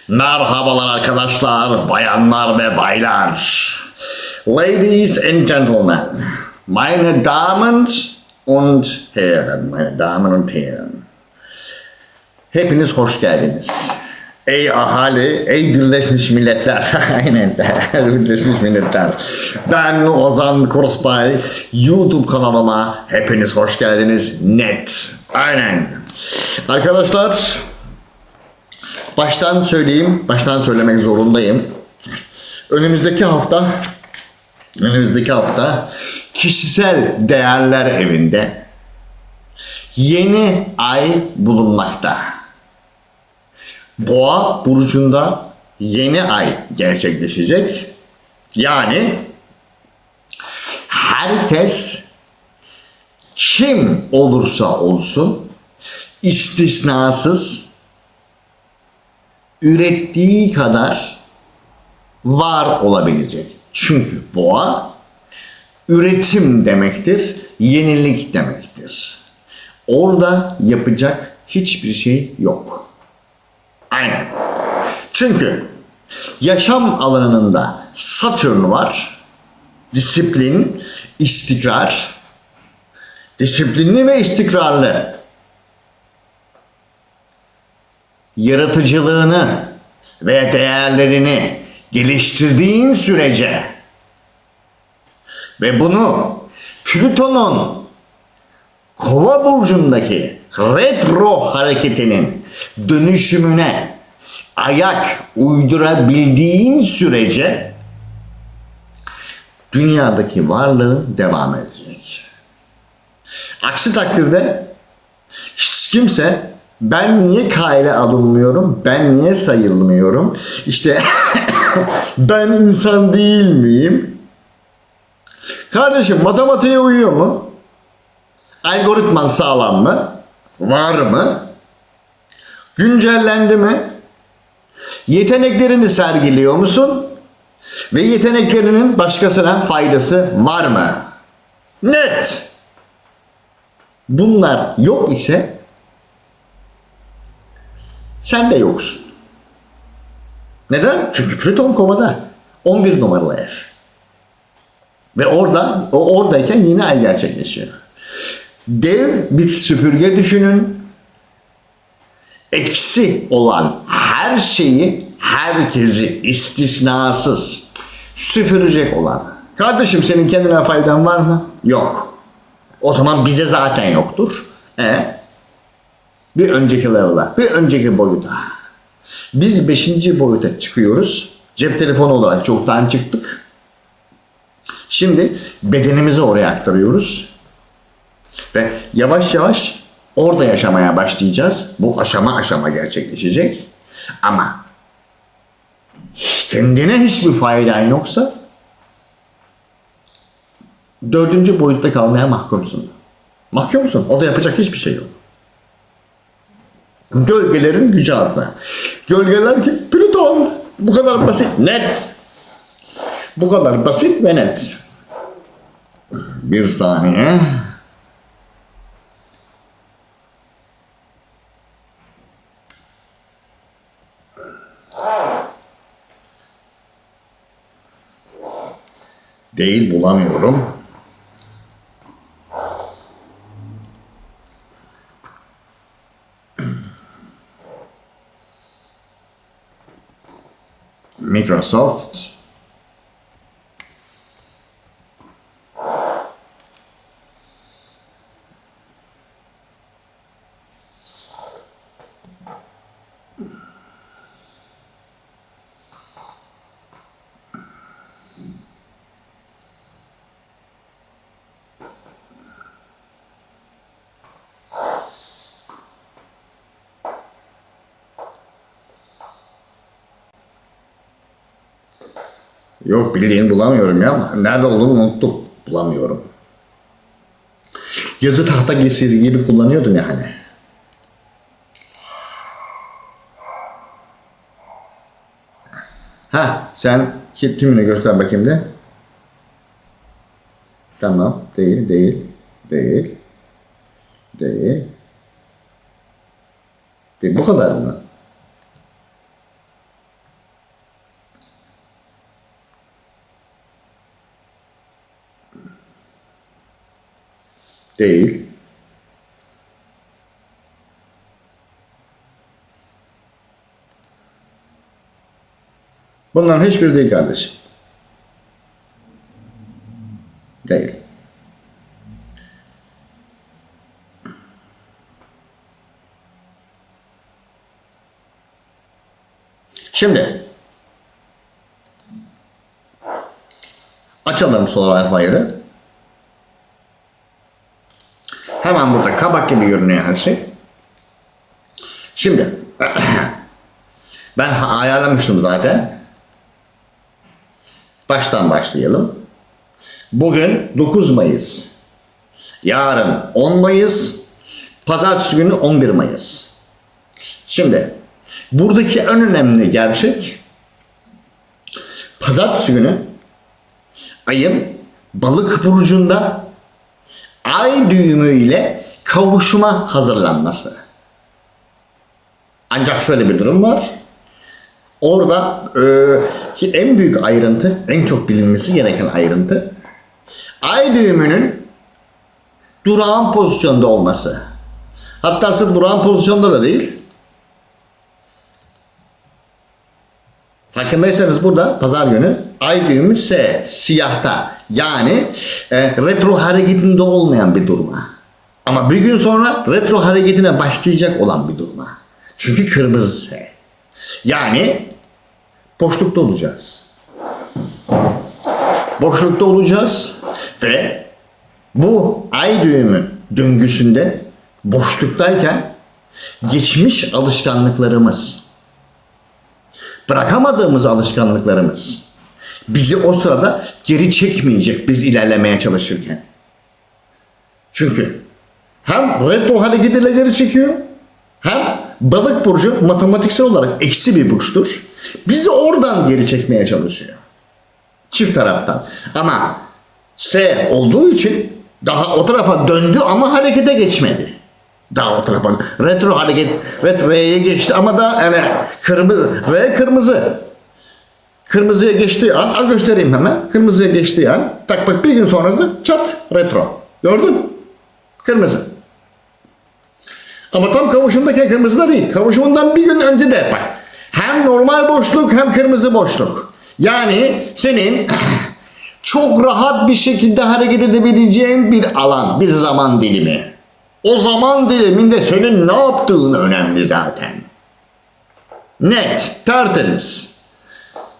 Merhabalar arkadaşlar, bayanlar ve baylar. Ladies and gentlemen, meine Damen und Herren. Hepiniz hoş geldiniz. Ey ahali, ey Birleşmiş Milletler. Aynen, Birleşmiş Milletler. Ben Ozan Kursbay. YouTube kanalıma hepiniz hoş geldiniz. Net. Aynen. Arkadaşlar, baştan söylemek zorundayım. Önümüzdeki hafta kişisel değerler evinde yeni ay bulunmakta. Boğa burcunda yeni ay gerçekleşecek. Yani herkes kim olursa olsun istisnasız ürettiği kadar var olabilecek. Çünkü boğa üretim demektir, yenilik demektir. Orada yapacak hiçbir şey yok. Aynen. Çünkü yaşam alanında Satürn var. Disiplin, istikrar. Disiplinli ve istikrarlı. Yaratıcılığını ve değerlerini geliştirdiğin sürece ve bunu Plüton'un Kova burcundaki retro hareketinin dönüşümüne ayak uydurabildiğin sürece dünyadaki varlığın devam edecek. Aksi takdirde hiç kimse ben niye kale alınmıyorum, ben niye sayılmıyorum, işte ben insan değil miyim? Kardeşim, matematiğe uyuyor mu? Algoritman sağlam mı? Var mı? Güncellendi mi? Yeteneklerini sergiliyor musun? Ve yeteneklerinin başkasına faydası var mı? Net! Bunlar yok ise sen de yoksun. Neden? Çünkü Plüton Kova'da 11 numaralı ev. Ve oradayken yeni ay gerçekleşiyor. Dev bir süpürge düşünün. Eksi olan her şeyi, herkesi istisnasız süpürecek olan. Kardeşim, senin kendine faydan var mı? Yok. O zaman bize zaten yoktur. Bir önceki level'a, bir önceki boyuta. Biz 5. boyuta çıkıyoruz. Cep telefonu olarak çoktan çıktık. Şimdi bedenimizi oraya aktarıyoruz. Ve yavaş yavaş orada yaşamaya başlayacağız. Bu aşama gerçekleşecek. Ama kendine hiçbir faydan yoksa 4. boyutta kalmaya mahkumsun. Mahkumsun. Orada yapacak hiçbir şey yok. Gölgelerin gücü altına. Gölgeler ki Plüton. Bu kadar basit, net. Bu kadar basit ve net. Bir saniye. Değil, bulamıyorum. Microsoft. Yok, bildiğini bulamıyorum ya. Nerede olduğunu unuttum. Bulamıyorum. Yazı tahta gibi kullanıyordum ya hani. Sen kimine göster bakayım de. Tamam. Değil. Bu kadar mı? Değil. Bunların hiçbiri değil kardeşim. Değil. Şimdi açalım Solar Fire'ı. Hemen burada kabak gibi görünüyor her şey. Şimdi ben ayarlamıştım zaten. Baştan başlayalım. Bugün 9 Mayıs. Yarın 10 Mayıs. Pazartesi günü 11 Mayıs. Şimdi buradaki en önemli gerçek, pazartesi günü ayın Balık burcunda ay düğümü ile kavuşuma hazırlanması. Ancak şöyle bir durum var. Orada ki en büyük ayrıntı, en çok bilinmesi gereken ayrıntı, ay düğümünün durağan pozisyonda olması. Hatta sırf durağan pozisyonda da değil. Farkındaysanız burada pazar günü ay düğümü siyahta, yani retro hareketinde olmayan bir duruma. Ama bir gün sonra retro hareketine başlayacak olan bir duruma. Çünkü kırmızı S. Yani boşlukta olacağız. Boşlukta olacağız ve bu ay düğümü döngüsünde boşluktayken geçmiş alışkanlıklarımız, bırakamadığımız alışkanlıklarımız bizi o sırada geri çekmeyecek biz ilerlemeye çalışırken. Çünkü hem retro hareketiyle geri çekiyor, hem Balık burcu matematiksel olarak eksi bir burçtur. Bizi oradan geri çekmeye çalışıyor. Çift taraftan. Ama S olduğu için daha o tarafa döndü ama harekete geçmedi. Daha o tarafa retro hareket, retroya geçti ama da yani kırmızı ve kırmızı. Kırmızıya geçtiği an, al göstereyim hemen. Kırmızıya geçtiği an, tak bak bir gün sonra da çat retro. Gördün mü? Kırmızı. Ama tam kavuşumdaki kırmızı da değil. Kavuşumundan bir gün önce de bak. Hem normal boşluk hem kırmızı boşluk. Yani senin çok rahat bir şekilde hareket edebileceğin bir alan, bir zaman dilimi. O zaman diliminde senin ne yaptığın önemli zaten. Net, tertemiz.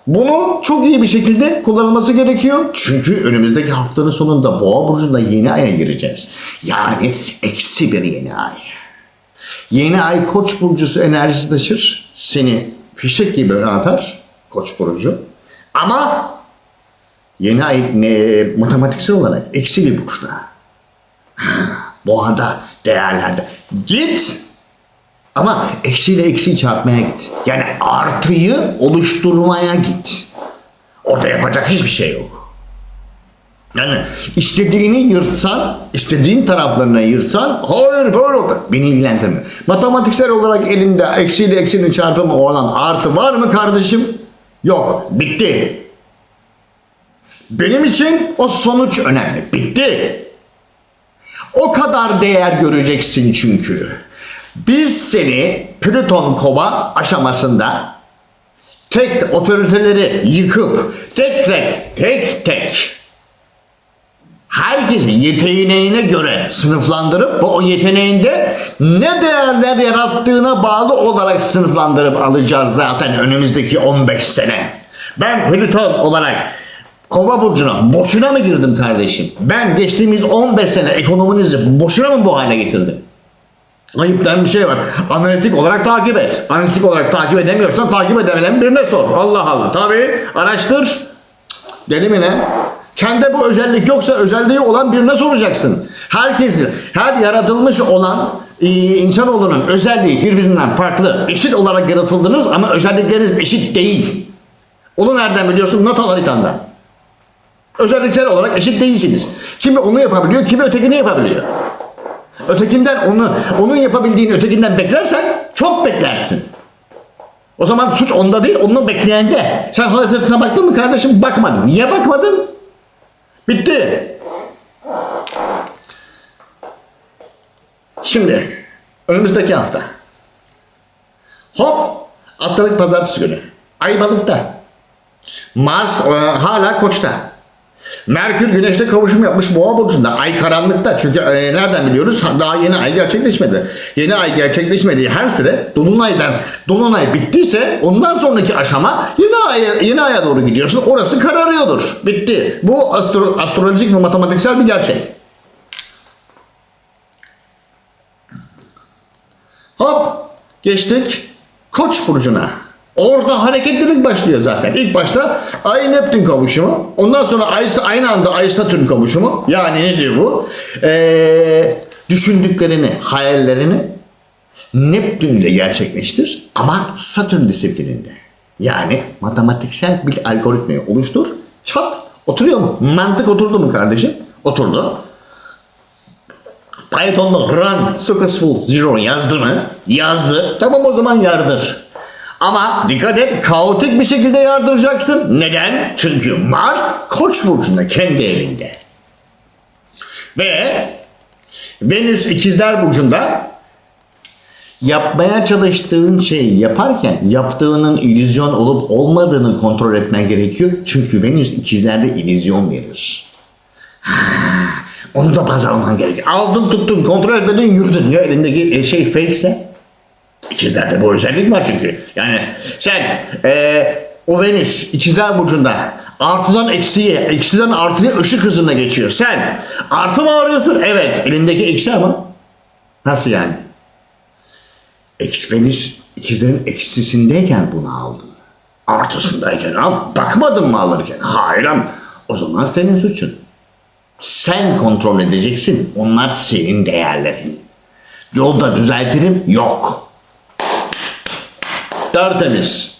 Bunu çok iyi bir şekilde kullanılması gerekiyor. Çünkü önümüzdeki haftanın sonunda Boğa burcunda yeni aya gireceğiz. Yani eksi bir yeni ay. Yeni ay Koç burcusu enerjisi taşır. Seni fişek gibi öne atar Koç burcu. Ama yeni ay matematiksel olarak eksi bir burçta. Boğada, değerlerde. Git. Ama eksiyle eksiyi çarpmaya git. Yani artıyı oluşturmaya git. Orada yapacak hiçbir şey yok. Yani istediğini yırtsan, istediğin taraflarına yırtsan, hayır böyle olur. Beni ilgilendirmiyor. Matematiksel olarak elinde eksiyle eksinin çarpımı olan artı var mı kardeşim? Yok. Bitti. Benim için o sonuç önemli. Bitti. O kadar değer göreceksin çünkü. Biz seni Plüton Kova aşamasında tek otoriteleri yıkıp tek tek herkesi yeteneğine göre sınıflandırıp o yeteneğinde ne değerler yarattığına bağlı olarak sınıflandırıp alacağız zaten önümüzdeki 15 sene. Ben Plüton olarak Kova burcuna boşuna mı girdim kardeşim? Ben geçtiğimiz 15 sene ekonominizi boşuna mı bu hale getirdim? Ayıp denen bir şey var. Analitik olarak takip et. Analitik olarak takip edemiyorsan takip edebilen birine sor. Allah Allah. Tabii araştır. Deli mi ne? Kendi bu özellik yoksa özelliği olan birine soracaksın. Herkesi, her yaratılmış olan insanoğlunun özelliği birbirinden farklı. Eşit olarak yaratıldınız ama özellikleriniz eşit değil. Onu nereden biliyorsun? Natal haritandan. Özelliksel olarak eşit değilsiniz. Kimi onu yapabiliyor, kimi ötekini yapabiliyor. Ötekinden onun yapabildiğini ötekinden beklersen çok beklersin. O zaman suç onda değil, onu bekleyende. Sen haritasına baktın mı kardeşim? Bakmadın. Niye bakmadın? Bitti. Şimdi önümüzdeki hafta. Hop atladık pazartesi günü. Ay balıkta. Mars hala koçta. Merkür güneşte kavuşum yapmış boğa burcunda. Ay karanlıkta. Çünkü nereden biliyoruz? Daha yeni ay gerçekleşmedi. Yeni ay gerçekleşmediği her süre dolunay bittiyse ondan sonraki aşama yeni aya doğru gidiyorsun. Orası kararıyordur. Bitti. Bu astrolojik ve matematiksel bir gerçek. Hop geçtik Koç burcuna. Orada hareketlilik başlıyor zaten. İlk başta Ay Neptün kavuşumu. Ondan sonra aynı anda Ay Satürn kavuşumu. Yani ne diyor bu? Düşündüklerini, hayallerini Neptün ile gerçekleştir ama Satürn disiplininde. Yani matematiksel bir algoritmayı oluştur. Çat oturuyor mu? Mantık oturdu mu kardeşim? Oturdu. Python'da run successful zero yazdı mı? Yazdı. Tamam o zaman yardır. Ama dikkat et, kaotik bir şekilde yardıracaksın. Neden? Çünkü Mars Koç burcunda, kendi evinde. Ve Venüs İkizler burcunda yapmaya çalıştığın şeyi yaparken yaptığının illüzyon olup olmadığını kontrol etmen gerekiyor. Çünkü Venüs İkizlerde illüzyon verir. Onu da baz alman gerekiyor. Aldın tuttun, kontrol etmedin, yürüdün. Ya elindeki şey fake ise? İkizlerde bu özellik var çünkü. Yani sen o Venüs İkizler burcunda artıdan eksiye, eksiden artıya ışık hızında geçiyor. Sen artı mı arıyorsun? Evet. Elindeki eksi ama. Nasıl yani? Venüs İkizlerin eksisindeyken bunu aldın. Artısındayken al. Bakmadın mı alırken? Hayır ama. O zaman senin suçun. Sen kontrol edeceksin. Onlar senin değerlerin. Yolda düzeltirim yok. Tertemiz.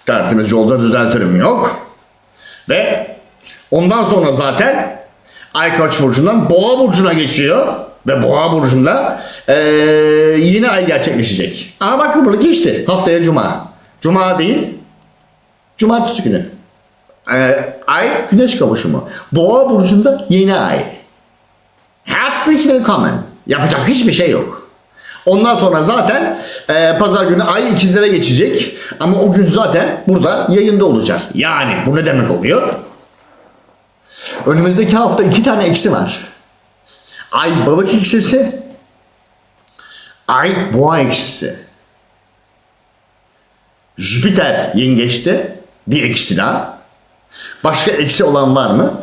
Tertemiz, yolda düzeltirim yok. Ve ondan sonra zaten Ay Koç burcundan Boğa burcuna geçiyor. Ve Boğa burcunda yine ay gerçekleşecek. Ama bak burada geçti. Haftaya Cuma. Cuma değil. Cumartesi günü. Ay Güneş kavuşumu. Boğa burcunda yeni ay. Herzlich willkommen. Yapacak hiçbir şey yok. Ondan sonra zaten pazar günü ay ikizlere geçecek. Ama o gün zaten burada yayında olacağız. Yani bu ne demek oluyor? Önümüzdeki hafta 2 tane eksi var. Ay balık eksisi. Ay boğa eksisi. Jüpiter yengeçte bir eksi daha. Başka eksi olan var mı?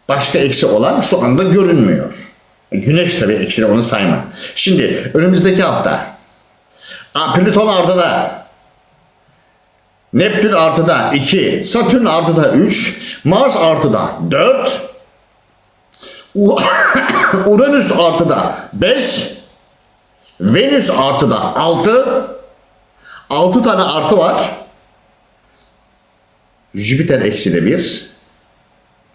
Başka eksi olan şu anda görünmüyor. Güneş tabii eksi, onu sayma. Şimdi önümüzdeki hafta Plüton artıda, Neptün artıda 2, Satürn artıda 3, Mars artıda 4, Uranüs artıda 5, Venüs artıda 6, 6 tane artı var. Jüpiter eksi de 1,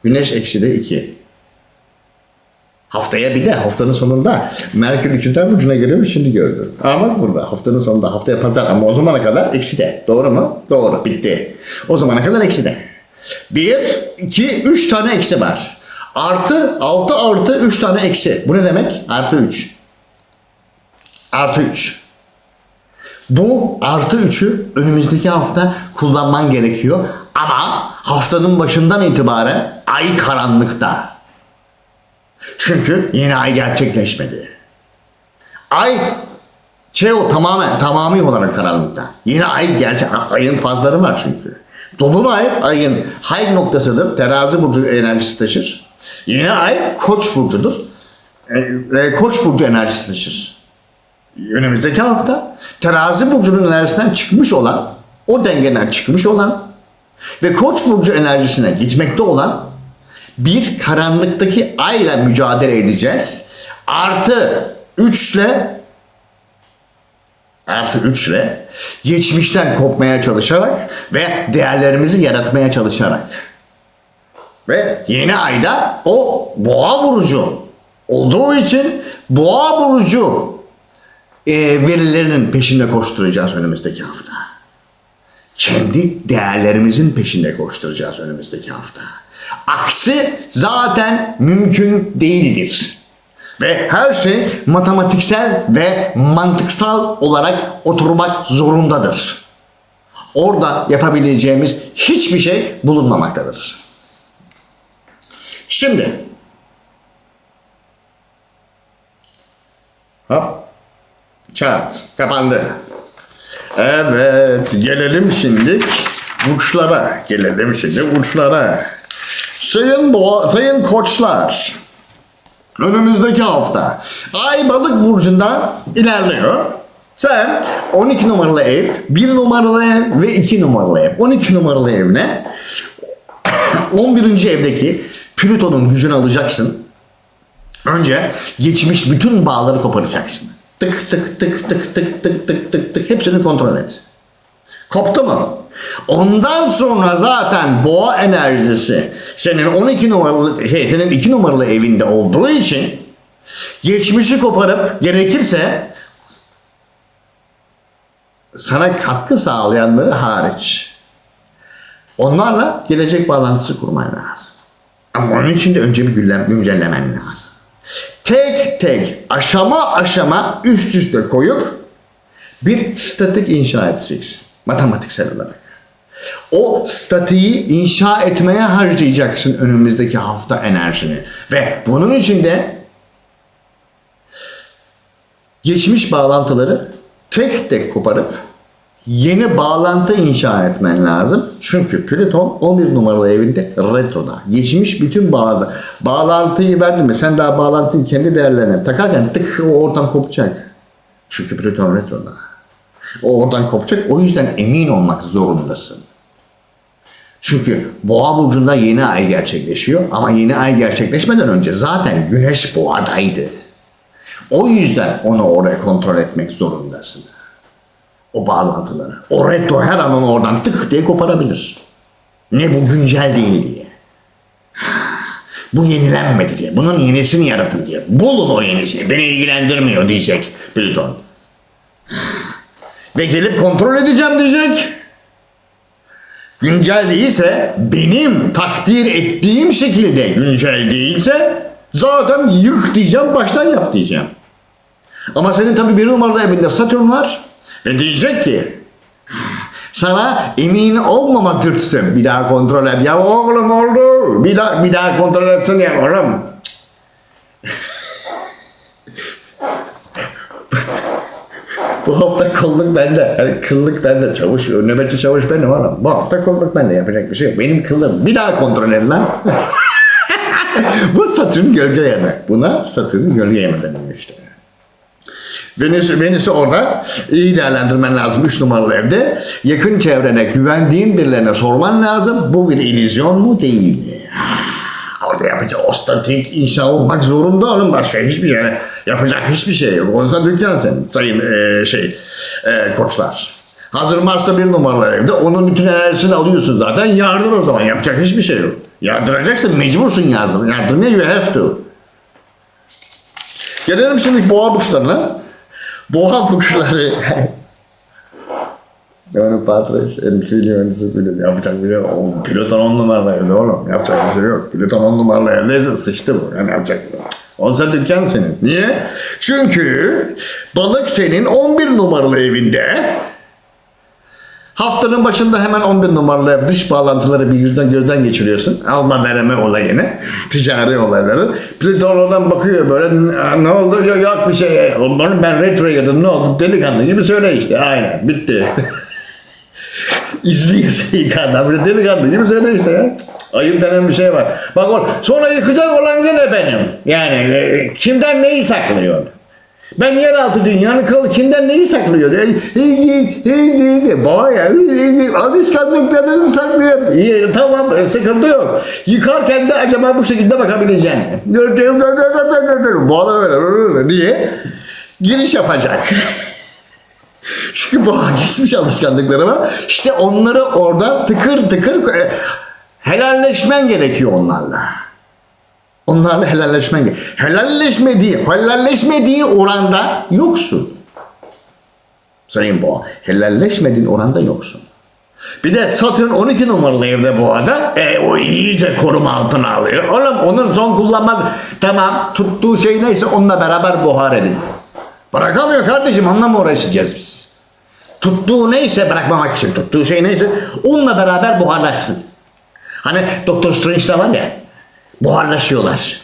Güneş eksi de 2. Haftaya bir de haftanın sonunda Merkür İkizler burcuna geliyor, şimdi gördüm. Ama burada haftanın sonunda, haftaya pazar, ama o zamana kadar eksi de. Doğru mu? Doğru, bitti. O zamana kadar eksi de. 1, 2, 3 tane eksi var. Artı 6 artı 3 tane eksi. Bu ne demek? Artı 3. Artı 3. Bu artı 3'ü önümüzdeki hafta kullanman gerekiyor. Ama haftanın başından itibaren ay karanlıkta. Çünkü yeni ay gerçekleşmedi. Ay tamamı olarak karanlıkta. Yeni ay ayın fazları var çünkü. Dolunay ayın high noktasıdır. Terazi burcu enerjisi taşır. Yeni ay Koç burcudur. Koç burcu enerjisi taşır. Önümüzdeki hafta Terazi burcunun enerjisinden çıkmış olan, o dengeden çıkmış olan ve Koç burcu enerjisine gitmekte olan bir karanlıktaki ayla mücadele edeceğiz. Artı 3 ile geçmişten kopmaya çalışarak ve değerlerimizi yaratmaya çalışarak. Ve yeni ayda o boğa burcu olduğu için boğa burcu verilerinin peşinde koşturacağız önümüzdeki hafta. kendi değerlerimizin peşinde koşturacağız önümüzdeki hafta. Aksi zaten mümkün değildir. Ve her şey matematiksel ve mantıksal olarak oturmak zorundadır. Orada yapabileceğimiz hiçbir şey bulunmamaktadır. Şimdi hop çat kapandı. Evet, gelelim şimdi uçlara. Sayın koçlar, önümüzdeki hafta Ay Balık burcunda ilerliyor. Sen 12 numaralı ev, 1 numaralı ev ve 2 numaralı ev. 12 numaralı evine 11. evdeki Plüton'un gücünü alacaksın. Önce geçmiş bütün bağları koparacaksın. Tık tık tık tık tık tık tık tık tık hepsini kontrol et. Koptu mu? Ondan sonra zaten boğa enerjisi senin 12 numaralı senin 2 numaralı evinde olduğu için geçmişi koparıp gerekirse sana katkı sağlayanları hariç onlarla gelecek bağlantısı kurman lazım. Ama onun için de önce bir güncellemen lazım. Tek tek aşama üst üste koyup bir statik inşa edeceksin. Matematiksel olarak. O statiği inşa etmeye harcayacaksın önümüzdeki hafta enerjini. Ve bunun için de geçmiş bağlantıları tek tek koparıp yeni bağlantı inşa etmen lazım. Çünkü Plüton 11 numaralı evinde retroda. Geçmiş bütün bağlantıyı verdin mi? Sen daha bağlantının kendi değerlerine takarken tık o oradan kopacak. Çünkü Plüton retroda. O oradan kopacak. O yüzden emin olmak zorundasın. Çünkü Boğa burcunda yeni ay gerçekleşiyor. Ama yeni ay gerçekleşmeden önce zaten Güneş Boğa'daydı. O yüzden onu oraya kontrol etmek zorundasın. O bağlantıları. O retro her an onu oradan tık diye koparabilir. Ne bu güncel değil diye. Bu yenilenmedi diye. Bunun yenisini yaratın diye. Bulun o yenisini. Beni ilgilendirmiyor diyecek Plüton. Ve gelip kontrol edeceğim diyecek. Güncel değilse, benim takdir ettiğim şekilde güncel değilse zaten yık diyeceğim, baştan yap diyeceğim. Ama senin tabii 1 numaralı evinde Satürn var. Ve diyecek ki sana emin olmama dürtsün. Bir daha kontrol et. Ya oğlum oldu. Bir daha kontrol etsin ya oğlum. Bu hafta kolluk bende. Yani kıllık bende. Çavuş, nöbetçi çavuş benim oğlum. Bu hafta kolluk bende. Yapacak bir şey yok. Benim kıllım. Bir daha kontrol edin lan. Bu Satürn gölge yeme. Buna Satürn gölge yeme deniyor işte. Venüs'ü orada iyi değerlendirmen lazım 3 numaralı evde. Yakın çevrene, güvendiğin birilerine sorman lazım. Bu bir illüzyon mu değil mi? Orada yapacağı o statik inşa olmak zorunda onun başka hiçbir şey yapacak hiçbir şey yok. Onsa dükkan senin sayın koçlar. Hazır Mars'ta 1 numaralı evde onun bütün enerjisini alıyorsun zaten yardır o zaman yapacak hiçbir şey yok. Yardıracaksın mecbursun yardırmaya you have to. Gelelim şimdi boğa burçlarına. Boğa burçları yani Patres, Enfili öncesi film yapacak bir şey yok. Plüton 10 numaralı evde oğlum. Yapacak bir şey yok. Plüton 10 numaralı evdeyse sıçtı bu. Yani yapacak bir şey yok. Olsa dükkan senin. Niye? Çünkü balık senin 11 numaralı evinde. Haftanın başında hemen 11 numaralı ev dış bağlantıları bir gözden geçiriyorsun. Alma vereme olayını, ticari olayları. Plüton oradan bakıyor böyle ne oldu? Yok bir şey. Onların ben retroya girdim ne oldu? Delikanlı gibi söyle işte. Aynen bitti. İzliyorsun yukarıdan böyle delikanlı gibi söyle işte ya. Ayıp denen bir şey var. Bak sonra yıkacak olan gene benim. Yani kimden neyi saklıyor? Ben yeraltı dünyanın kralı kimden neyi saklıyor? Baba ya alışkanlıklarını saklıyor. İyi, tamam sıkıntı yok. Yıkarken de acaba bu şekilde bakabileceksin. Bu adam öyle diye giriş yapacak. Çünkü boğa geçmiş alışkanlıkları var. İşte onları orada tıkır tıkır helalleşmen gerekiyor onlarla. Onlarla helalleşmen gerekiyor. Helalleşmediğin oranda yoksun. Sayın boğa, helalleşmediğin oranda yoksun. Bir de Satürn 12 numaralı evde boğada. O iyice koruma altına alıyor. Oğlum onun son kullanma tamam tuttuğu şey neyse onunla beraber buhar edin. Bırakamıyor kardeşim, onunla mı uğraşacağız biz? Tuttuğu neyse bırakmamak için tuttuğu şey neyse onunla beraber buharlaşsın. Hani Doktor Strange'da var ya buharlaşıyorlar.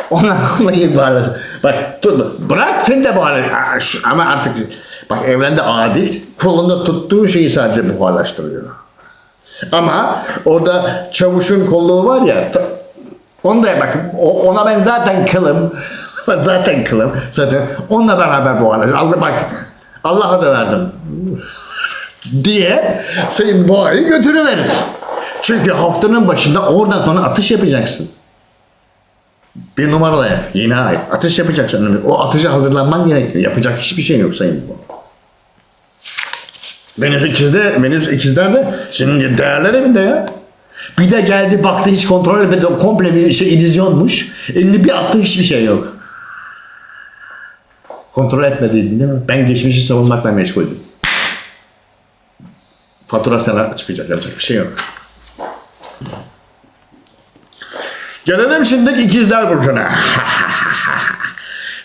Onunla gibi buharlaşıyor. Bak tut, bırak sen de buharlaş. Ama artık bak evrende adil, kolunda tuttuğu şeyi sadece buharlaştırıyor. Ama orada çavuşun kolluğu var ya, onu da bak ona ben zaten kılım. Zaten kılım. Zaten onunla beraber buharlaşıyor. Allah bak Allah'a da verdim diye senin boğayı götürüverir. Çünkü haftanın başında oradan sonra atış yapacaksın. Bir numaralı ev, yeni ay. Atış yapacaksın. O atışa hazırlanman gerekiyor. Yapacak hiçbir şey yok sayın bu. Venüs ikizlerde şimdi değerler evinde ya. Bir de geldi baktı hiç kontrol etmedi. Komple bir şey illüzyonmuş. Elini bir attı hiçbir şey yok. Kontrol etmediydin değil mi? Ben geçmişi savunmakla meşguldüm. Fatura sana çıkacak. Yapacak bir şey yok. Gelelim şimdi ikizler burcuna.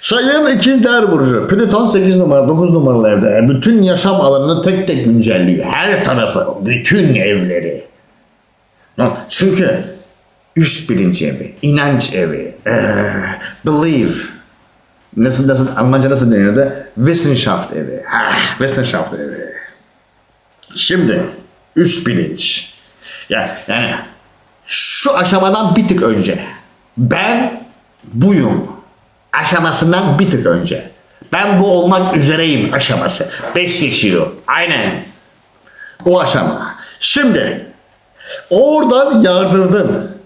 Sayın ikizler burcu. Plüton 8 numara, 9 numaralı evde. Bütün yaşam alanını tek tek güncelliyor. Her tarafı, bütün evleri. Çünkü üst bilinç evi, inanç evi, believe. Nasıl Almanca nasıl deniyordu? Wissenschaft evi. Wissenschaft evi. Şimdi üst bilinç. Yani şu aşamadan bir tık önce. Ben buyum aşamasından bir tık önce. Ben bu olmak üzereyim aşaması. 5 geçiyor. Aynen. O aşama. Şimdi oradan yardırdın.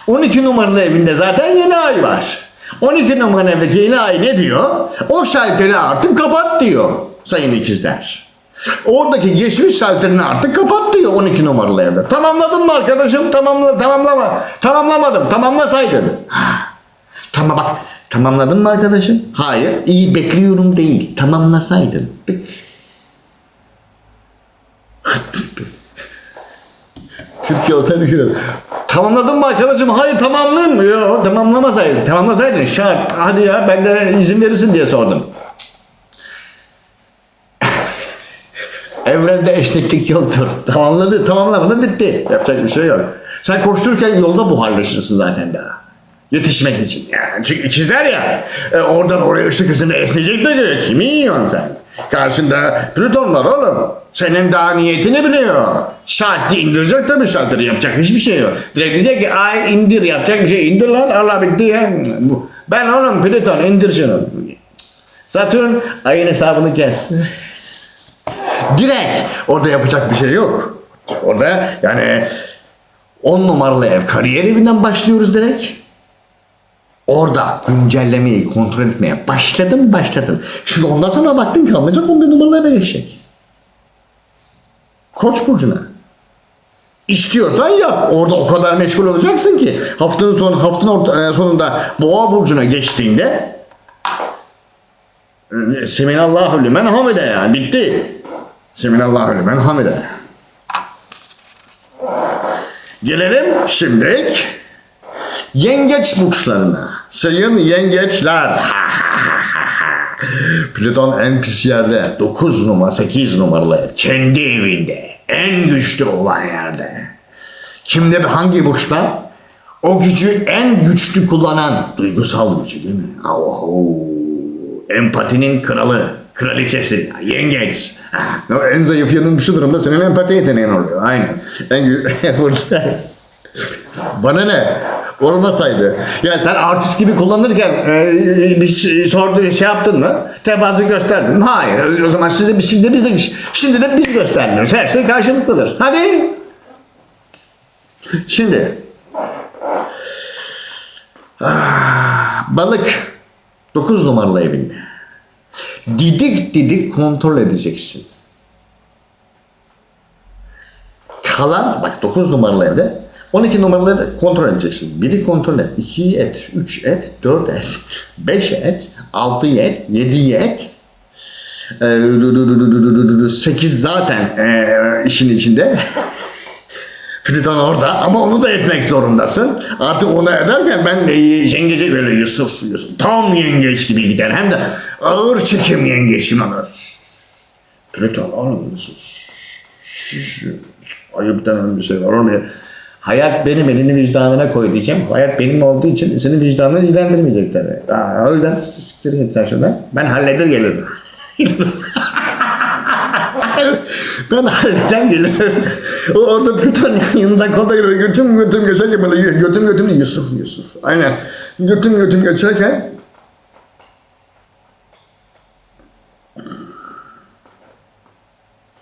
12 numaralı evinde zaten yeni ay var. 12 numaralı evdeki yeni ay ne diyor? O şalteri artık kapat diyor sayın ikizler. Oradaki geçmiş şalterini artık kapat diyor 12 numaralı evde. Tamamladın mı arkadaşım? Tamamlama. Tamamlamadım. Tamamlasaydın. Tamam bak. Tamamladın mı arkadaşım? Hayır. İyi bekliyorum değil. Tamamlasaydın. Türkiye olsaydı şöyle. Tamamladın mı arkadaşım? Hayır tamamladın mı? Yok tamamlamasaydın. Tamamlasaydın şart. Hadi ya ben de izin verirsin diye sordum. Evrende esneklik yoktur. Tamamlamadı bitti. Yapacak bir şey yok. Sen koştururken yolda buharlaşırsın zaten daha. Yetişmek için. Yani çünkü ikizler ya. Oradan oraya ışık hızını esneyecek de diyor. Kimi yiyorsun sen? Karşında Plüton var oğlum. Senin daha niyetini biliyor. Şartlı indirecek tabii şartları yapacak hiçbir şey yok. Direkt diyecek ki ay indir yapacak bir şey indir lan Allah bitti ya. Ben oğlum Plüton indir şunu. Satürn ayın hesabını kes. Direkt orada yapacak bir şey yok. Orada yani 10 numaralı ev kariyer evinden başlıyoruz direkt. Orada güncellemeyi kontrol etmeye başladın. Şimdi ondan sonra baktın ki almayacak 11 numaralı eve geçecek. Koç burcuna. İstiyorsan yap. Orada o kadar meşgul olacaksın ki haftanın sonunda Boğa burcuna geçtiğinde Seminallahu lümen hamide yani bitti. Seminallahu lümen hamide. Gelelim şimdi yengeç burçlarına. Sayın yengeçler. Plüton en pis yerde. 9 numara 8 numaralı ev. Kendi evinde. En güçlü olan yerde. Kimde hangi burçta? O gücü en güçlü kullanan duygusal gücü değil mi? Empatinin kralı. Kraliçesi, yengeç. En zayıf yanın şu durumda senin empati yeteneğin oluyor. Aynen. Bana ne? Olmasaydı. Ya sen artist gibi kullanırken şey yaptın mı? Tevazu gösterdin mi? Hayır. O zaman şimdi de biz göstermiyoruz. Her şey karşılıklıdır. Hadi. Şimdi. Balık. 9 numaralı evinde. Didik kontrol edeceksin. Kalan bak 9 numaralı evde 12 numaralı evde kontrol edeceksin. 1'i kontrol et, 2'yi et, 3 et, 4 et, 5 et, 6'yı et, 7'yi et. 8 zaten işin içinde. Plüton orada ama onu da etmek zorundasın. Artık onu ederken ben de yengece böyle Yusuf tam yengeç gibi gider. Hem de ağır çekim yengeç gibi olur. Plüton oğlum ayıptan bir şey var oraya. Hayat benim elini vicdanına koy diyeceğim. Hayat benim olduğu için senin vicdanını ilgilendirmeyecek tabii. O yüzden siktir git sen şuradan. Ben halleder gelirim. Ben halleder gelirim. Orada Plüton yanında koda gibi götüm geçerken böyle götüm Yusuf. Aynen. Götüm geçerken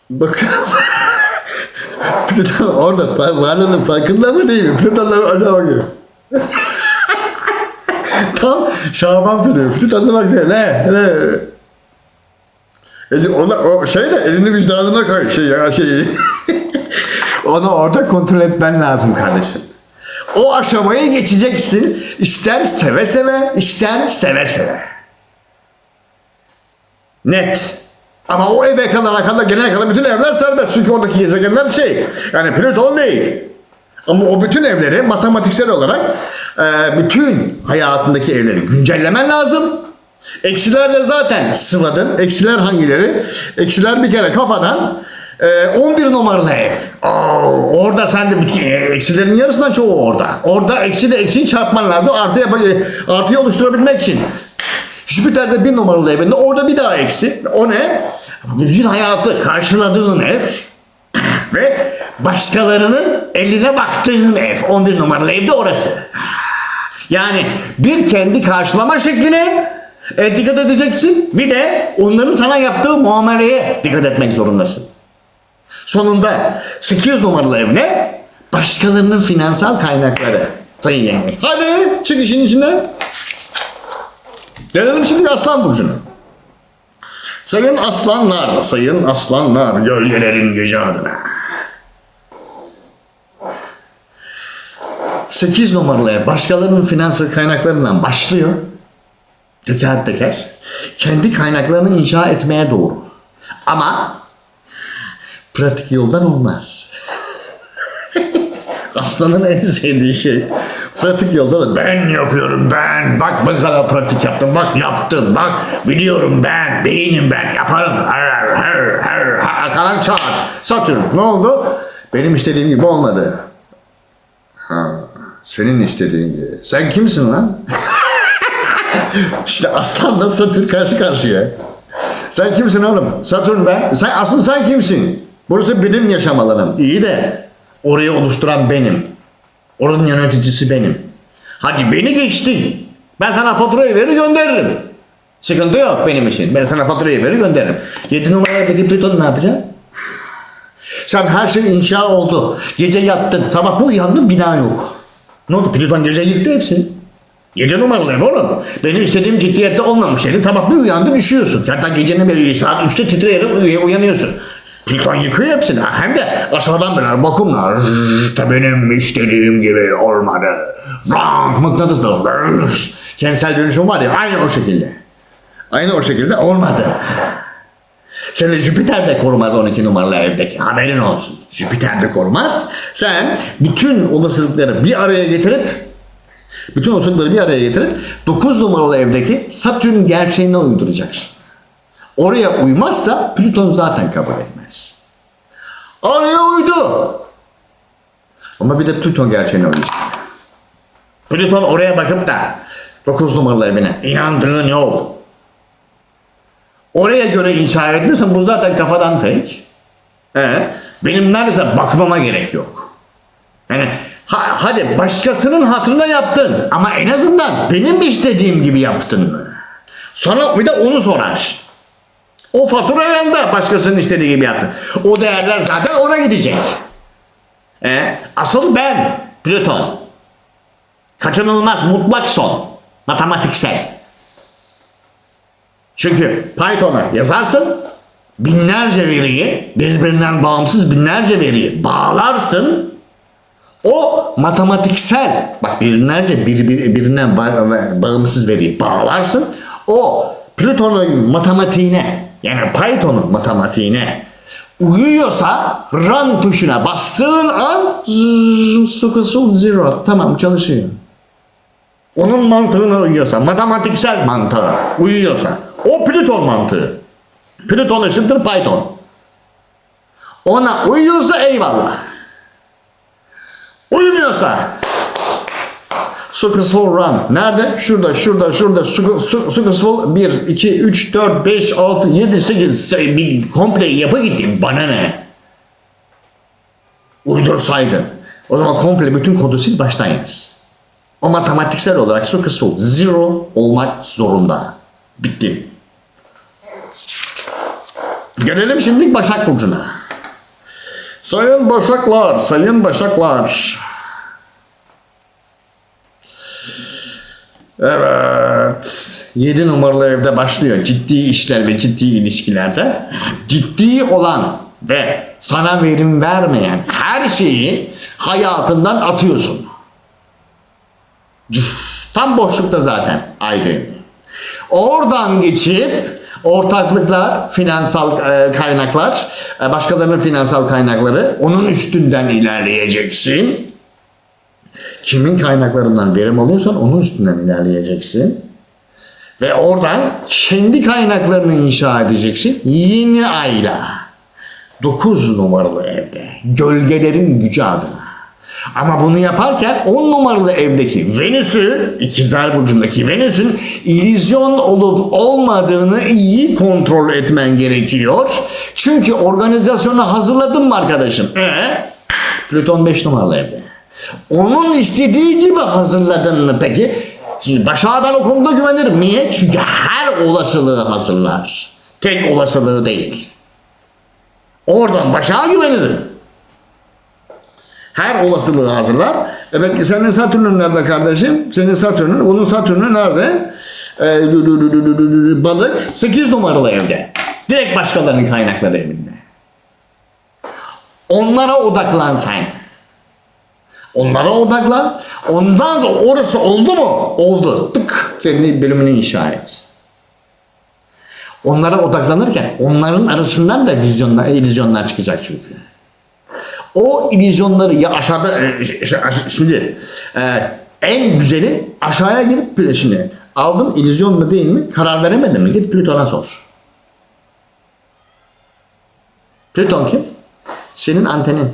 bakıyorum. Plüton orada varlığının farkında mı değil mi? Plütonlar aşağı bakıyor. Tam Şaban filmi. Plüton'a bakıyor. Ne? O şey de elini vicdanına koy. Şeyi. Onu orada kontrol etmen lazım kardeşim. O aşamayı geçeceksin. İster seve seve, ister seve seve. Net. Ama o eve kadar gelene kadar bütün evler serbest. Çünkü oradaki gezegenler yani Plüton değil. Ama o bütün evleri matematiksel olarak bütün hayatındaki evleri güncellemen lazım. Eksiler de zaten sıvadın. Eksiler hangileri? Eksiler bir kere kafadan 11 numaralı ev. Orada sen de bütün eksilerin yarısından çoğu orada. Orada eksiyi çarpman lazım. Artıyı oluşturabilmek için. Jüpiter'de 1 numaralı evinde orada bir daha eksi. O ne? Bütün hayatı karşıladığın ev ve başkalarının eline baktığın ev. 11 numaralı evde orası. Yani bir kendi karşılama şekline dikkat edeceksin. Bir de onların sana yaptığı muameleye dikkat etmek zorundasın. Sonunda 8 numaralı ev ne? Başkalarının finansal kaynakları. Sayın yengeç. Hadi çık işin içinden. Gelelim şimdi Aslan Burcu'na. Sayın aslanlar, gölgelerin gücü adına. 8 numaralı ev başkalarının finansal kaynaklarından başlıyor. Teker teker. Kendi kaynaklarını inşa etmeye doğru. Ama pratik yoldan olmaz. Aslanın en sevdiği şey pratik yoldan. Ben yapıyorum ben. Bak ne kadar pratik yaptım. Bak yaptım. Bak biliyorum ben. Beynim ben. Yaparım. Kalan çağır. Satürn. Ne oldu? Benim istediğim gibi olmadı. Senin istediğin gibi. Sen kimsin lan? İşte Aslan'la Satürn karşı karşıya. Sen kimsin oğlum? Satürn ben. Asıl sen kimsin? Burası benim yaşam alanım. İyi de orayı oluşturan benim. Oranın yöneticisi benim. Hadi beni geçtin. Ben sana faturayı verir gönderirim. Sıkıntı yok benim için. Ben sana faturayı verir gönderirim. 7 numaradaki Plüton ne yapacaksın? Sen her şey inşa oldu. Gece yattın. Sabah bu uyandın bina yok. Ne oldu? Plüton gece yıktı hepsini. 7 numaralı ev oğlum. Benim istediğim ciddiyette olmamış senin. Sabah bir uyandı düşüyorsun. Hatta gecenin böyle saat 3'te titreyerek uyanıyorsun. Plüton yıkıyor hepsini. Hem de aşağıdan böyle bakımlar. Benim istediğim gibi olmadı. Mıknatıs da oldu. Kentsel dönüşüm var ya aynı o şekilde. Aynı o şekilde olmadı. Seni Jüpiter de korumaz 12 numaralı evdeki. Haberin olsun. Jüpiter de korumaz. Sen bütün olasılıkları bir araya getirip 9 numaralı evdeki Satürn gerçeğine uyduracaksın. Oraya uymazsa Plüton zaten kabul etmez. Oraya uydu. Ama bir de Plüton gerçeğine uyacak. Plüton oraya bakıp da 9 numaralı evine inandığın yol. Oraya göre inşa etmiyorsan bu zaten kafadan fake. Benim neredeyse bakmama gerek yok. Yani hadi başkasının hatırına yaptın ama en azından benim istediğim gibi yaptın mı? Sonra bir de onu sorar. O fatura yanında başkasının istediği gibi yaptın. O değerler zaten ona gidecek. Asıl ben Plüton. Kaçınılmaz mutlak son. Matematiksel. Çünkü Python'a yazarsın, binlerce veriyi, birbirinden bağımsız binlerce veriyi bağlarsın. O matematiksel, bak birbirinden bağımsız veriyi bağlarsın. O Plüton'un matematiğine, yani Python'un matematiğine uyuyorsa run tuşuna bastığın an successful zero. Tamam, çalışıyor. Onun mantığına uyuyorsa, matematiksel mantığı uyuyorsa, o Plüton mantığı. Plüton eşittir Python. Ona uyuyorsa eyvallah. Uyumuyorsa successful run. Nerede? Şurada. Successful 1, 2, 3, 4, 5, 6, 7, 8 bir komple yapı gitti. Bana ne? Uydursaydın. O zaman komple bütün kodu sil baştan yaz. O matematiksel olarak successful zero olmak zorunda. Bitti. Gelelim şimdi Başak Burcu'na. Sayın Başaklar. Evet. 7 numaralı evde başlıyor. Ciddi işler ve ciddi ilişkilerde. Ciddi olan ve sana verim vermeyen her şeyi hayatından atıyorsun. Tam boşlukta zaten aydın. Oradan geçip ortaklıklar, finansal kaynaklar, başkalarının finansal kaynakları, onun üstünden ilerleyeceksin. Kimin kaynaklarından verim alıyorsan onun üstünden ilerleyeceksin. Ve oradan kendi kaynaklarını inşa edeceksin. Yeni ayla 9 numaralı evde gölgelerin gücü adına. Ama bunu yaparken 10 numaralı evdeki Venüs'ü, İkizler Burcu'ndaki Venüs'ün illüzyon olup olmadığını iyi kontrol etmen gerekiyor. Çünkü organizasyonu hazırladın mı arkadaşım? Plüton 5 numaralı evde. Onun istediği gibi hazırladın mı peki? Şimdi Başak'a ben o konuda güvenirim. Niye? Çünkü her olasılığı hazırlar. Tek olasılığı değil. Oradan Başak'a güvenirim. Her olasılığı hazırlar. Evet, senin Satürn'ün nerede kardeşim? Senin Satürn'ün, onun Satürn'ü nerede? Balık 8 numaralı evde. Direkt başkalarının kaynakları evinde. Onlara odaklan sen. Onlara odaklan. Ondan sonra orası oldu mu? Oldu. Tık. Kendi bölümünü inşa et. Onlara odaklanırken onların arasından da illüzyonlar çıkacak çünkü. O illüzyonları ya aşağıda şimdi en güzeli aşağıya girip şimdi aldın illüzyon mu değil mi? Karar veremedin mi? Git Plüton'a sor. Plüton kim? Senin antenin.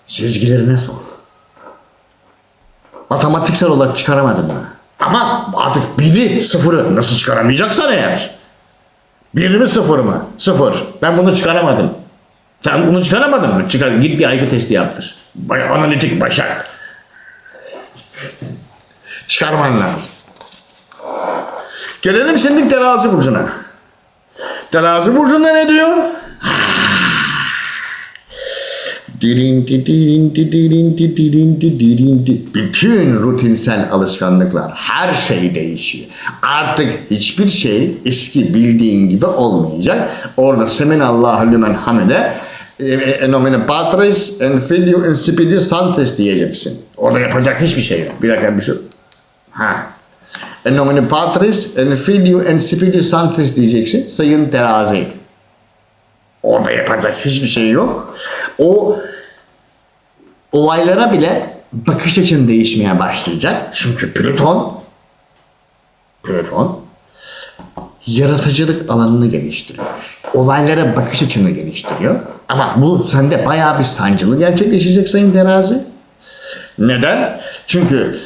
Sezgilerine sor. Matematiksel olarak çıkaramadın mı? Ama artık biri sıfırı nasıl çıkaramayacaksan eğer. Bir mi sıfır mı? Sıfır. Ben bunu çıkaramadım. Sen bunu çıkaramadın mı? Çıkar, git bir IQ testi yaptır. Analitik Başak. Çıkarman lazım. Gelelim şimdi Terazi Burcu'na. Terazi Burcu'nda ne diyor? Bütün rutinsel alışkanlıklar, her şey değişiyor. Artık hiçbir şey eski bildiğin gibi olmayacak. Orada seminallahu lümen hamide nomine patris en filio en spiritus sanctus diyeceksin. Orada yapacak hiçbir şey yok. Bir dakika bir şey. En nomine patris en filio en spiritus sanctus diyeceksin. Sayın Terazi. Orada yapacak hiçbir şey yok. O olaylara bile bakış açın değişmeye başlayacak. Çünkü Plüton yaratıcılık alanını geliştiriyor. Olaylara bakış açını geliştiriyor. Ama bu sende bayağı bir sancılı gerçekleşecek Sayın Terazi. Neden? Çünkü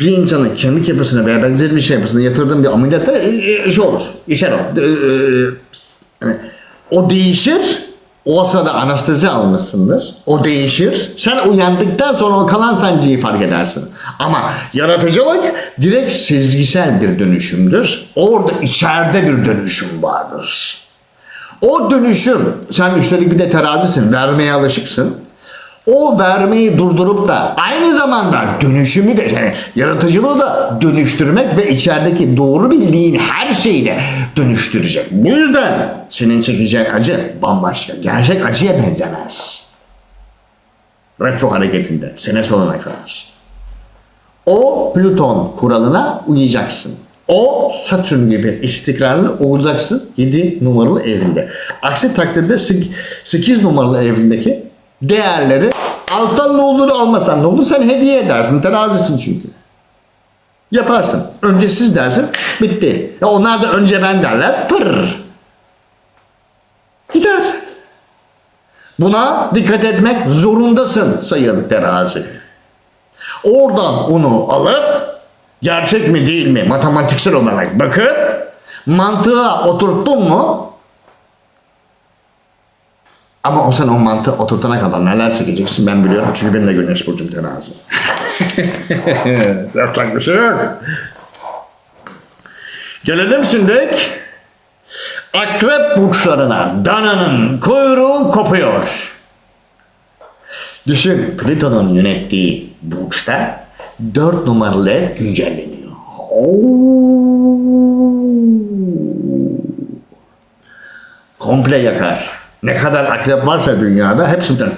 bir insanın kemik yapısına veya benzeri bir şey yapısına yatırdığın bir ameliyatta olur. İşer o. Yani, o değişir. O sırada anestezi almışsındır. O değişir. Sen uyandıktan sonra o kalan sancıyı fark edersin. Ama yaratıcılık direkt sezgisel bir dönüşümdür. Orada içeride bir dönüşüm vardır. O dönüşüm, sen üstelik bir de terazisin, vermeye alışıksın. O vermeyi durdurup da aynı zamanda dönüşümü de yani yaratıcılığı da dönüştürmek ve içerideki doğru bildiğin her şeyi de dönüştürecek. Bu yüzden senin çekeceğin acı bambaşka. Gerçek acıya benzemez. Retro hareketinde sene sonuna kadar. O Plüton kuralına uyacaksın. O Satürn gibi istikrarlı olacaksın 7 numaralı evinde. Aksi takdirde 8 numaralı evindeki değerleri alsan ne olur, almasan ne olur, sen hediye edersin. Terazisin çünkü. Yaparsın. Önce siz dersin, bitti. Ya onlar da önce ben derler, pırr. Gider. Buna dikkat etmek zorundasın sayın terazi. Oradan onu alıp gerçek mi değil mi matematiksel olarak bakıp mantığa oturttun mu, ama sen o mantığı oturtana kadar neler çekeceksin ben biliyorum, çünkü benim de Güneş burcum terazi. Yapacak bir şey yok. Gelelim şimdi akrep burçlarına. Dananın kuyruğu kopuyor. Düşün, Plüton'un yönettiği burçta 4 numaralı ev güncelleniyor. Komple yakar. Ne kadar akrep varsa dünyada hepsinden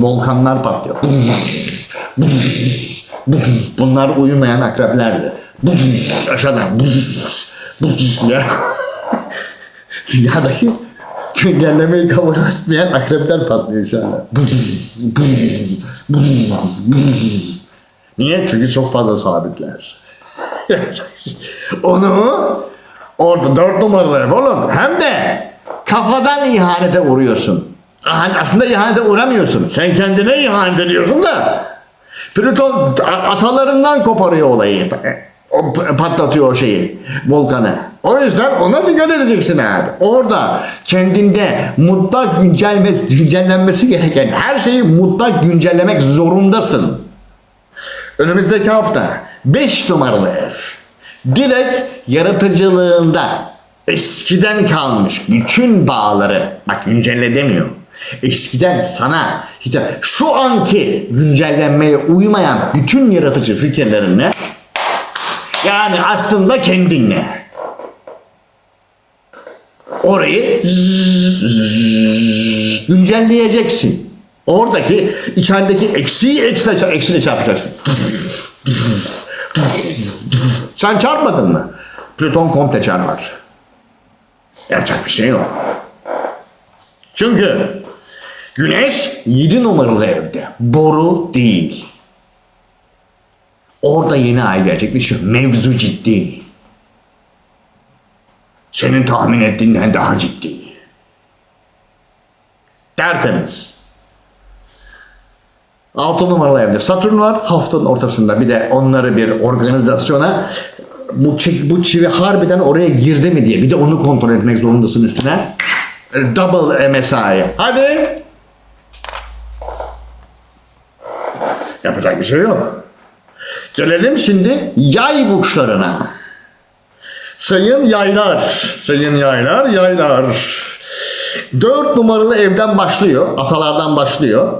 volkanlar patlıyor. Bunlar uyumayan akreplerdi. Aşağıdan. Dünyadaki güncellemeyi kabul etmeyen akrepler patlıyor şu anda. Niye? Çünkü çok fazla sabitler. Onu orada 4 numaralı ev oğlum. Hem de kafadan ihanete uğruyorsun. Aslında ihanete uğramıyorsun. Sen kendine ihanet ediyorsun da Plüton atalarından koparıyor olayı. O patlatıyor o şeyi, volkanı. O yüzden ona dikkat edeceksin abi. Orada kendinde mutlak güncellenmesi gereken her şeyi mutlak güncellemek zorundasın. Önümüzdeki hafta 5 numaralı ev. Direkt yaratıcılığında eskiden kalmış bütün bağları, bak güncelle demiyor. Eskiden sana şu anki güncellenmeye uymayan bütün yaratıcı fikirlerinle, yani aslında kendinle orayı güncelleyeceksin. Oradaki içerideki eksiği eksiyle çarpacaksın. Sen çarpmadın mı? Plüton komple çarpar. Yapacak bir şey yok. Çünkü Güneş 7 numaralı evde. Boru değil. Orada yeni ay gerçekleşiyor. Mevzu ciddi. Senin tahmin ettiğinden daha ciddi. Tertemiz. 6 numaralı evde Satürn var. Haftanın ortasında bir de onları bir organizasyona, bu çivi harbiden oraya girdi mi diye bir de onu kontrol etmek zorundasın üstüne. Double MSI. Hadi. Yapacak bir şey yok. Gelelim şimdi yay burçlarına. Sayın yaylar. 4 numaralı evden başlıyor. Atalardan başlıyor.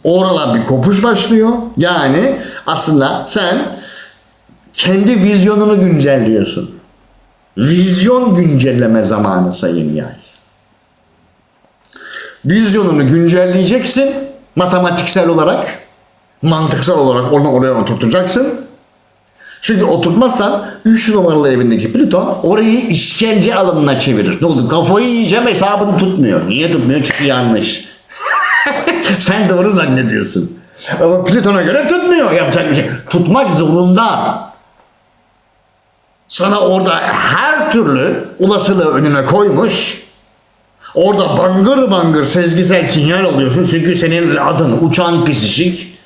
Oralar bir kopuş başlıyor. Yani aslında sen kendi vizyonunu güncelliyorsun. Vizyon güncelleme zamanı sayın yay. Vizyonunu güncelleyeceksin. Matematiksel olarak, mantıksal olarak onu oraya oturtacaksın. Çünkü oturtmazsan 3 numaralı evindeki Plüton orayı işkence alanına çevirir. Ne oldu? Kafayı yiyeceğim, hesabını tutmuyor. Niye tutmuyor? Çünkü yanlış. Sen doğru zannediyorsun. Ama Plüton'a göre tutmuyor. Yapacak bir şey. Tutmak zorunda. Sana orada her türlü olasılığı önüne koymuş. Orada bangır bangır sezgisel sinyal alıyorsun. Çünkü senin adın uçan psişik.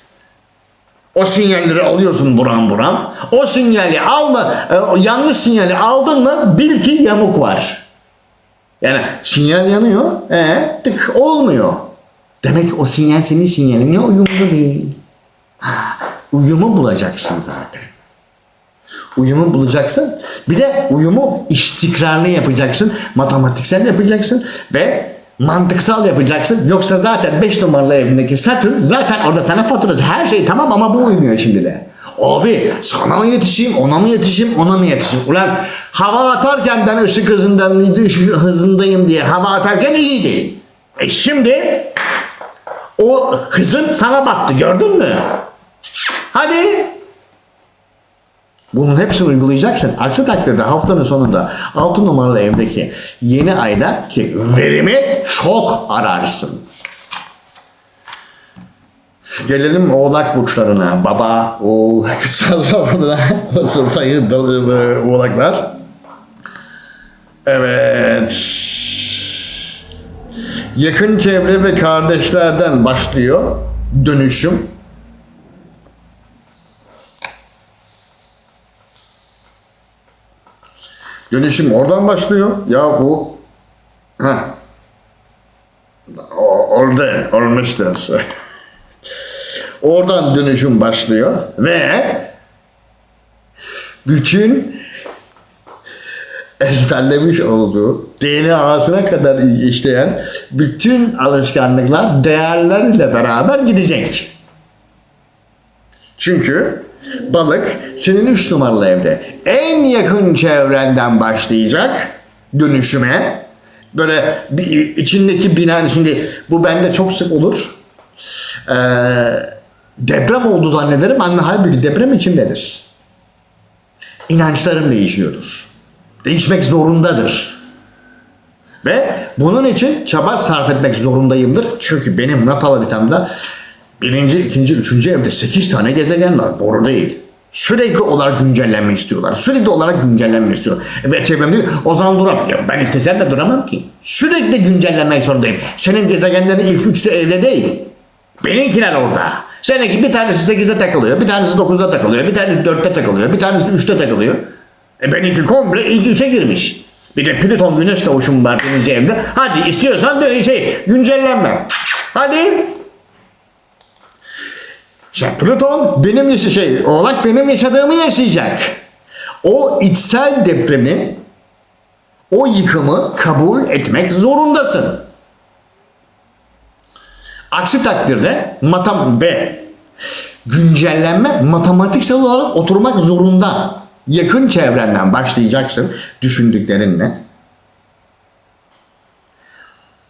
O sinyalleri alıyorsun buram buram. O sinyali alma, yanlış sinyali aldın mı bil ki yamuk var. Yani sinyal yanıyor, tık olmuyor. Demek o sinyal senin sinyalinle uyumlu değil. Uyumu bulacaksın zaten. Uyumu bulacaksın. Bir de uyumu istikrarlı yapacaksın. Matematiksel yapacaksın ve mantıksal yapacaksın. Yoksa zaten 5 numaralı evindeki Satürn zaten orada sana faturası. Her şey tamam ama bu uymuyor şimdi de. Abi sana mı yetişeyim, ona mı yetişeyim, ona mı yetişeyim? Ulan hava atarken ben ışık hızındayım diye hava atarken iyiydi. Şimdi o hızın sana battı, gördün mü? Hadi. Bunun hepsini uygulayacaksın. Aksi takdirde haftanın sonunda 6 numaralı evdeki yeni ayda ki verimi çok ararsın. Gelelim oğlak burçlarına. Baba, oğul, salladığına nasıl sayın oğlaklar. Evet. Yakın çevre ve kardeşlerden başlıyor dönüşüm. Dönüşüm oradan başlıyor. Ya bu olmuştur. Oradan dönüşüm başlıyor ve bütün ezberlemiş olduğu DNA'sına kadar işleyen bütün alışkanlıklar değerlerle beraber gidecek. Çünkü balık senin 3 numaralı evde en yakın çevrenden başlayacak dönüşüme. Böyle içindeki bina, şimdi bu bende çok sık olur. Deprem oldu zannederim ama halbuki deprem içindedir. İnançlarım değişiyordur. Değişmek zorundadır. Ve bunun için çaba sarf etmek zorundayımdır. Çünkü benim natal haritamda 1., 2., 3. evde 8 tane gezegen var. Doğru değil. Sürekli olarak güncellenme istiyorlar. Sürekli olarak güncellenme istiyorlar. Ve çevrem diyor, o zaman duramam. Ya ben istesem de duramam ki. Sürekli güncellenmek zorundayım. Senin gezegenlerin ilk 3'te evde değil. Benimkiler orada. Seninki bir tanesi 8'de takılıyor, bir tanesi 9'da takılıyor, bir tanesi 4'te takılıyor, bir tanesi 3'te takılıyor. Benimki komple ilk 3'e girmiş. Bir de Plüton Güneş kavuşumu var birinci evde. Hadi istiyorsan güncellenme. Hadi. Plüton benim Oğlak benim yaşadığımı yaşayacak. O içsel depremi, o yıkımı kabul etmek zorundasın. Aksi takdirde güncellenme matematiksel olarak oturmak zorunda. Yakın çevrenden başlayacaksın düşündüklerinle.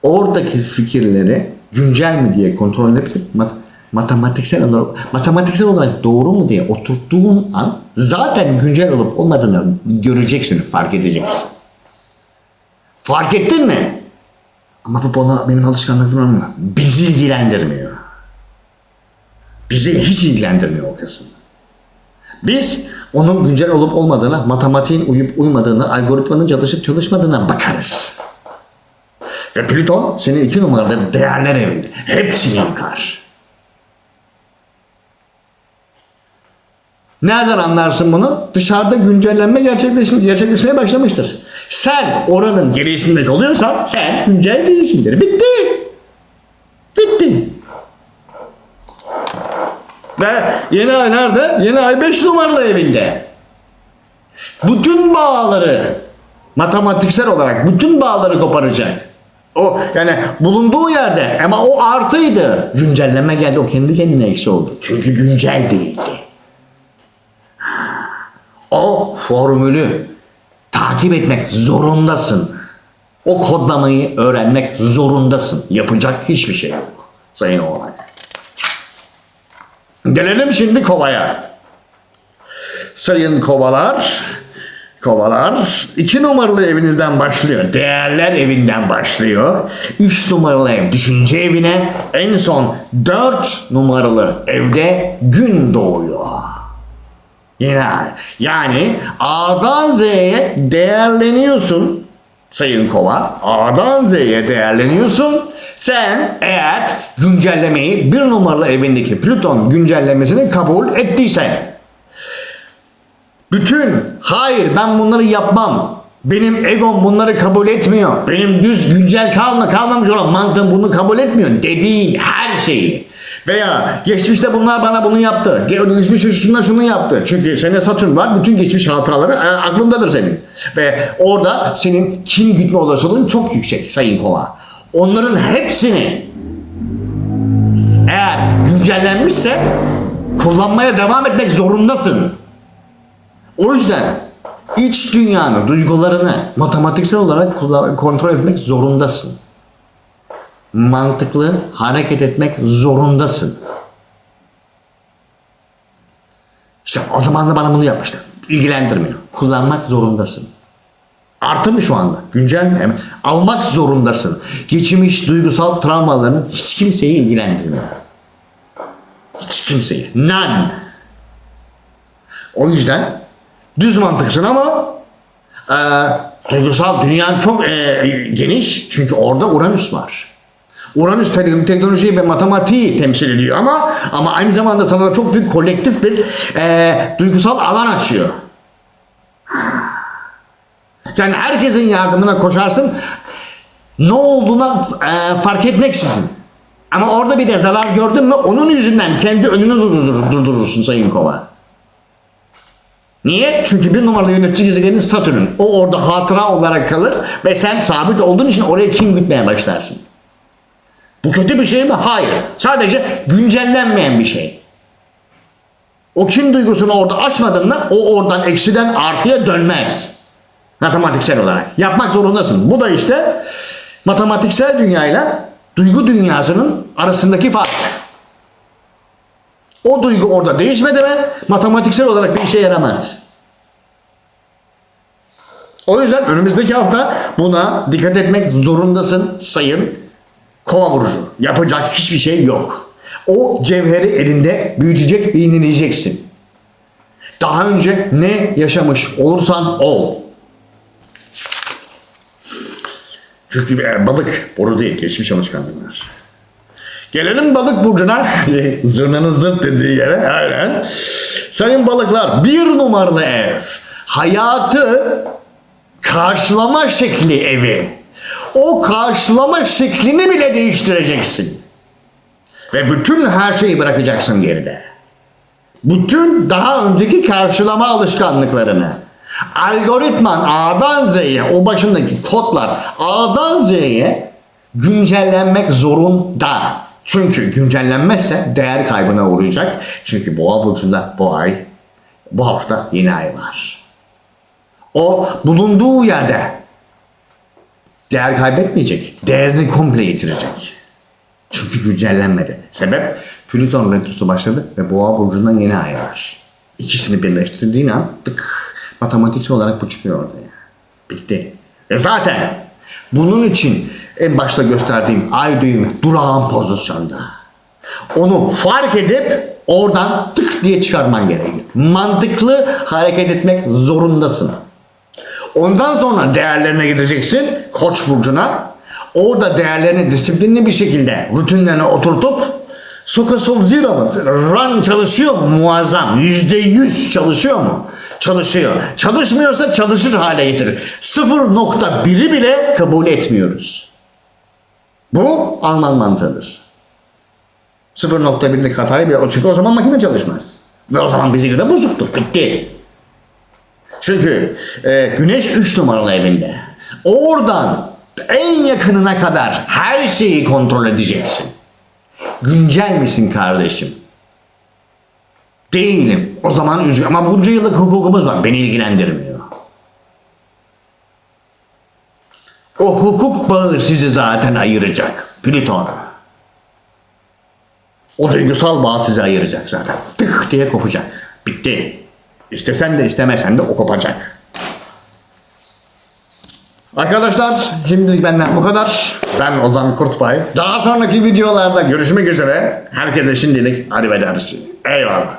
Oradaki fikirleri güncel mi diye kontrol edebilir. Matematiksel olarak doğru mu diye oturttuğun an zaten güncel olup olmadığını göreceksin, fark edeceksin. Fark ettin mi? Ama bu bana benim alışkanlıklarım olmuyor. Bizi ilgilendirmiyor. Bizi hiç ilgilendirmiyor o kısım. Biz onun güncel olup olmadığına, matematiğin uyup uymadığına, algoritmanın çalışıp çalışmadığına bakarız. Ve Plüton senin 2 numarada değerler evinde. Hepsini yıkar. Nereden anlarsın bunu? Dışarıda güncellenme gerçekleşmeye başlamıştır. Sen oranın gerisinde kalıyorsan sen güncel değilsindir. Bitti. Bitti. Ve yeni ay nerede? Yeni ay 5 numaralı evinde. Bütün bağları matematiksel olarak bütün bağları koparacak. O yani bulunduğu yerde ama o artıydı. Güncelleme geldi, o kendi kendine eksi oldu. Çünkü güncel değildi. O formülü takip etmek zorundasın. O kodlamayı öğrenmek zorundasın. Yapacak hiçbir şey yok. Sayın Oğlak. Gelelim şimdi Kova'ya. Sayın Kovalar, 2 numaralı evinizden başlıyor. Değerler evinden başlıyor. 3 numaralı ev düşünce evine, en son 4 numaralı evde gün doğuyor. Yine yani A'dan Z'ye değerleniyorsun Sayın Kova. A'dan Z'ye değerleniyorsun. Sen eğer güncellemeyi 1 numaralı evindeki Plüton güncellemesini kabul ettiysen, hayır ben bunları yapmam, benim egom bunları kabul etmiyor, benim düz güncel kalmamış olan mantığım bunu kabul etmiyor dediğin her şeyi veya geçmişte bunlar bana bunu yaptı, geçmişte şunu yaptı, çünkü senin Satürn var, bütün geçmiş hatıraları aklındadır senin ve orada senin kin gütme olasılığın çok yüksek Sayın Kova. Onların hepsini eğer güncellenmişse kullanmaya devam etmek zorundasın. O yüzden iç dünyanı, duygularını matematiksel olarak kontrol etmek zorundasın. Mantıklı hareket etmek zorundasın. İşte o zaman da bana bunu yapmışlar. İlgilendirmiyor. Kullanmak zorundasın. Artı mı şu anda? Güncel mi? Almak zorundasın. Geçmiş duygusal travmaların hiç kimseyi ilgilendirmiyor. Hiç kimseyi. None. O yüzden düz mantıksın ama duygusal dünyan çok geniş. Çünkü orada Uranüs var. Uranüs teknolojiyi ve matematiği temsil ediyor ama aynı zamanda sana da çok büyük kolektif bir duygusal alan açıyor. Yani herkesin yardımına koşarsın, ne olduğuna fark etmeksizin. Ama orada bir de zarar gördün mü onun yüzünden kendi önünü durdurursun Sayın Kova. Niye? Çünkü bir numaralı yönetici gezegenin Satürn. O orada hatıra olarak kalır ve sen sabit olduğun için oraya kin gütmeye başlarsın. Bu kötü bir şey mi? Hayır. Sadece güncellenmeyen bir şey. O kin duygusunu orada açmadın mı o oradan eksiden artıya dönmez. Matematiksel olarak. Yapmak zorundasın. Bu da işte matematiksel dünyayla duygu dünyasının arasındaki fark. O duygu orada değişmedi mi matematiksel olarak bir işe yaramaz. O yüzden önümüzdeki hafta buna dikkat etmek zorundasın sayın Kova burcu. Yapacak hiçbir şey yok. O cevheri elinde büyütecek ve yenileyeceksin. Daha önce ne yaşamış olursan ol. Çünkü balık boru değil, geçmiş alışkanlıklar. Gelelim balık burcuna. Zırnanın zırt dediği yere. Aynen. Sayın balıklar, bir numaralı ev. Hayatı karşılama şekli evi. O karşılama şeklini bile değiştireceksin. Ve bütün her şeyi bırakacaksın geride. Bütün daha önceki karşılama alışkanlıklarını. Algoritman A'dan Z'ye, o başındaki kodlar A'dan Z'ye güncellenmek zorunda. Çünkü güncellenmezse değer kaybına uğrayacak. Çünkü Boğa burcunda bu hafta yeni ay var. O bulunduğu yerde değer kaybetmeyecek. Değerini komple yitirecek. Çünkü güncellenmedi. Sebep Plüton retrosu başladı ve Boğa burcundan yeni ay var. İkisini birleştirdiğin an matematiksel olarak bu çıkıyor ortaya. Bitti. Ve zaten bunun için en başta gösterdiğim ay düğümü durağan pozisyonda. Onu fark edip oradan tık diye çıkarman gerekiyor. Mantıklı hareket etmek zorundasın. Ondan sonra değerlerine gideceksin Koç burcuna. Orada değerlerini disiplinli bir şekilde rutinlerine oturtup Sokasıl zero mu? Run çalışıyor mu? Muazzam. %100 çalışıyor mu? Çalışıyor. Çalışmıyorsa çalışır hale getirir. 0.1'i bile kabul etmiyoruz. Bu Alman mantığıdır. 0.1'lik hatayı bile, çünkü o zaman makine çalışmaz. Ve o zaman bizi göre bozuktur. Bitti. Çünkü Güneş 3 numaralı evinde. Oradan en yakınına kadar her şeyi kontrol edeceksin. Güncel misin kardeşim? Değilim. O zaman üzgün. Ama bunca yıllık hukukumuz var. Beni ilgilendirmiyor. O hukuk bağı sizi zaten ayıracak. Plüton. O duygusal bağ sizi ayıracak zaten. Tık diye kopacak. Bitti. İstesen de istemesen de o kopacak. Arkadaşlar şimdilik benden bu kadar. Ben Ozan Kurtbay. Daha sonraki videolarda görüşmek üzere. Herkese şimdilik arrivederci. Eyvallah.